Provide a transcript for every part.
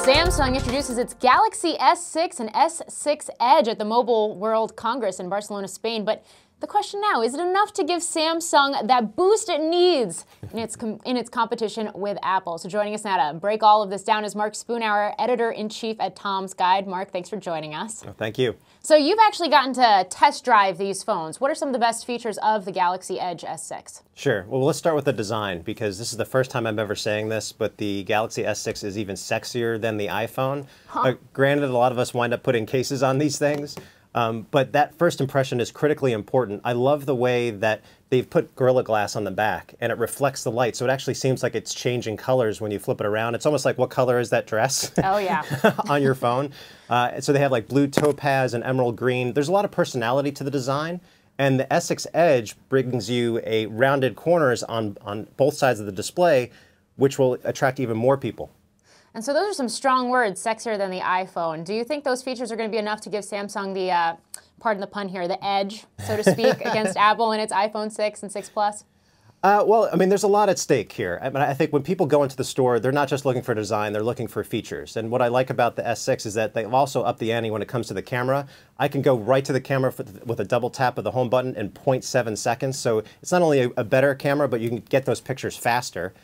Samsung introduces its Galaxy S6 and S6 Edge at the Mobile World Congress in Barcelona, Spain. But the question now, is it enough to give Samsung that boost it needs in its competition with Apple? So joining us now to break all of this down is Mark Spoonhour, editor-in-chief at Tom's Guide. Mark, thanks for joining us. Oh, thank you. So you've actually gotten to test drive these phones. What are some of the best features of the Galaxy Edge S6? Sure. Well, let's start with the design, because this is the first time I'm ever saying this, but the Galaxy S6 is even sexier than the iPhone. Granted, a lot of us wind up putting cases on these things, but that first impression is critically important. I love the way that they've put Gorilla Glass on the back, and it reflects the light, so it actually seems like it's changing colors when you flip it around. It's almost like, what color is that dress? Oh, yeah. on your phone. So they have like blue topaz and emerald green. There's a lot of personality to the design. And the S6 Edge brings you a rounded corners on both sides of the display, which will attract even more people. And so those are some strong words, sexier than the iPhone. Do you think those features are going to be enough to give Samsung the, pardon the pun here, the edge, so to speak, against Apple and its iPhone 6 and 6 Plus? Well, I mean, there's a lot at stake here. I think when people go into the store, they're not just looking for design, they're looking for features. And what I like about the S6 is that they've also upped the ante when it comes to the camera. I can go right to the camera with a double tap of the home button in 0.7 seconds. So it's not only a better camera, but you can get those pictures faster.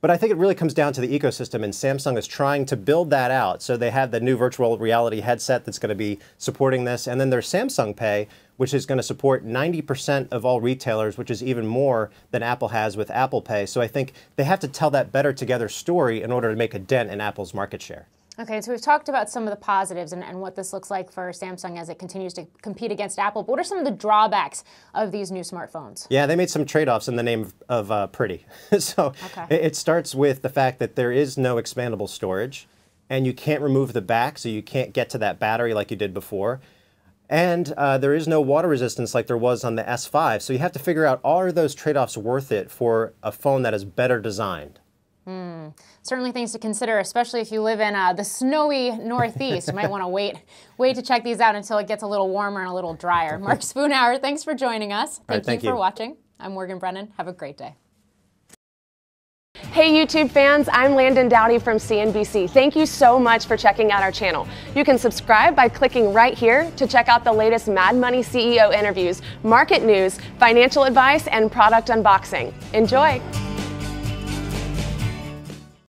But I think it really comes down to the ecosystem, and Samsung is trying to build that out. So they have the new virtual reality headset that's going to be supporting this. And then there's Samsung Pay, which is going to support 90% of all retailers, which is even more than Apple has with Apple Pay. So I think they have to tell that better together story in order to make a dent in Apple's market share. Okay, so we've talked about some of the positives and what this looks like for Samsung as it continues to compete against Apple. But what are some of the drawbacks of these new smartphones? Yeah, they made some trade-offs in the name of pretty. So it starts with the fact that there is no expandable storage, and you can't remove the back, so you can't get to that battery like you did before. And there is no water resistance like there was on the S5. So you have to figure out, are those trade-offs worth it for a phone that is better designed? Certainly things to consider, especially if you live in the snowy Northeast. You might want to wait to check these out until it gets a little warmer and a little drier. Mark Spoonhour, thanks for joining us. Thank you for watching. I'm Morgan Brennan. Have a great day. Hey YouTube fans, I'm Landon Dowdy from CNBC. Thank you so much for checking out our channel. You can subscribe by clicking right here to check out the latest Mad Money CEO interviews, market news, financial advice, and product unboxing. Enjoy!